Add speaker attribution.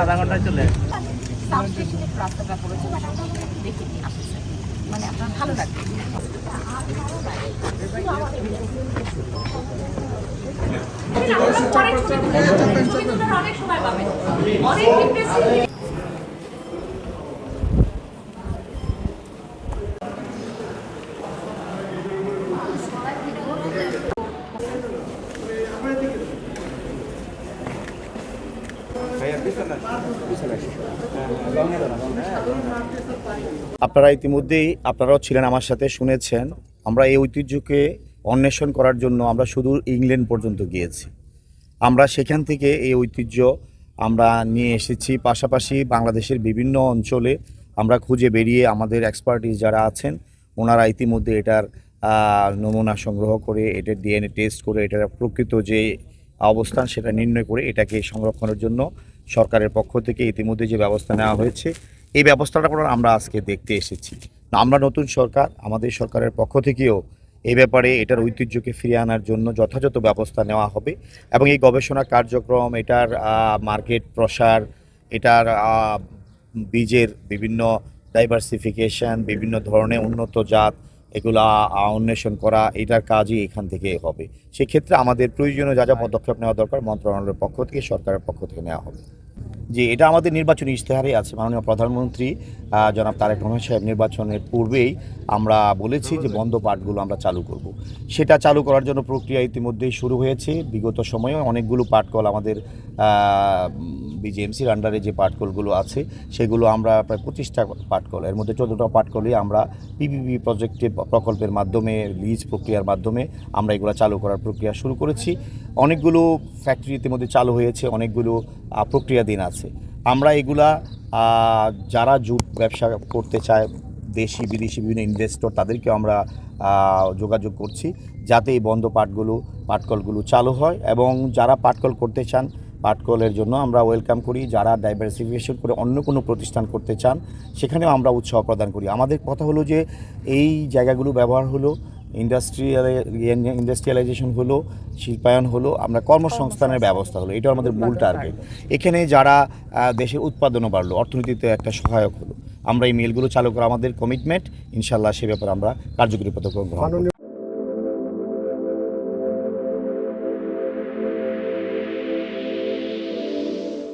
Speaker 1: আধা ঘন্টায় চলে
Speaker 2: রাস্তাটা পড়েছে দেখিনি আসছে মানে আপনার ভালো লাগবে। অনেক সময় পাবেন অনেক
Speaker 3: আপনারা ইতিমধ্যেই আপনারাও ছিলেন আমার সাথে, শুনেছেন আমরা এই ঐতিহ্যকে অন্বেষণ করার জন্য আমরা শুধু ইংল্যান্ড পর্যন্ত গিয়েছি। আমরা সেখান থেকে এই ঐতিহ্য আমরা নিয়ে এসেছি, পাশাপাশি বাংলাদেশের বিভিন্ন অঞ্চলে আমরা খুঁজে বেরিয়ে আমাদের এক্সপার্টিস যারা আছেন ওনারা ইতিমধ্যে এটার নমুনা সংগ্রহ করে, এটার ডিএনএ টেস্ট করে, এটার প্রকৃত যে অবস্থান সেটা নির্ণয় করে এটাকে সংরক্ষণের জন্য সরকারের পক্ষ থেকে ইতিমধ্যে যে ব্যবস্থা নেওয়া হয়েছে এই ব্যবস্থাটা করে আমরা আজকে দেখতে এসেছি। আমরা নতুন সরকার, আমাদের সরকারের পক্ষ থেকেও এই ব্যাপারে এটার ঐতিহ্যকে ফিরিয়ে আনার জন্য যথাযথ ব্যবস্থা নেওয়া হবে এবং এই গবেষণা কার্যক্রম, এটার মার্কেট প্রসার, এটার বীজের বিভিন্ন ডাইভার্সিফিকেশন, বিভিন্ন ধরনের উন্নত জাত এগুলা অন্বেষণ করা, এটার কাজই এখান থেকে হবে। সেক্ষেত্রে আমাদের প্রয়োজনীয় যা যা পদক্ষেপ নেওয়া দরকার মন্ত্রণালয়ের পক্ষ থেকে, সরকারের পক্ষ থেকে নেওয়া হবে। যে এটা আমাদের নির্বাচনী ইশতেহারে আছে। মাননীয় প্রধানমন্ত্রী জনাব তারেক রহমান সাহেব নির্বাচনের পূর্বেই আমরা বলেছি যে বন্ধ পাটগুলো আমরা চালু করব। সেটা চালু করার জন্য প্রক্রিয়া ইতিমধ্যেই শুরু হয়েছে। বিগত সময়ে অনেকগুলো পাটকল আমাদের বিজিএমসির আন্ডারে যে পাটকলগুলো আছে সেগুলো আমরা প্রায় 25টা পাটকল, এর মধ্যে 14টা পাটকলই আমরা পিপিপি প্রকল্পের মাধ্যমে, লিজ প্রক্রিয়ার মাধ্যমে আমরা এগুলো চালু করার প্রক্রিয়া শুরু করেছি। অনেকগুলো ফ্যাক্টরি ইতিমধ্যে চালু হয়েছে, অনেকগুলো প্রক্রিয়াধীন আছে। আমরা এগুলা যারা জুট ব্যবসা করতে চায়, দেশি বিদেশি বিভিন্ন ইনভেস্টর, তাদেরকেও আমরা যোগাযোগ করছি যাতে এই বন্ধ পাটকলগুলো চালু হয়। এবং যারা পাটকল করতে চান পাটকলের জন্য আমরা ওয়েলকাম করি। যারা ডাইভার্সিফিকেশন করে অন্য কোনো প্রতিষ্ঠান করতে চান সেখানেও আমরা উৎসাহ প্রদান করি। আমাদের কথা হলো যে এই জায়গাগুলো ব্যবহার হলো, ইন্ডাস্ট্রিয়ালাইজেশন হলো, শিল্পায়ন হলো, আমরা কর্মসংস্থানের ব্যবস্থা হলো, এটা আমাদের মূল টার্গেট। এখানে যারা দেশের উৎপাদনও বাড়লো, অর্থনীতিতে একটা সহায়ক হলো। আমরা এই মিলগুলো চালু করা আমাদের কমিটমেন্ট, ইনশাল্লাহ সে ব্যাপারে আমরা কার্যকরী পদক্ষেপ গ্রহণ করব।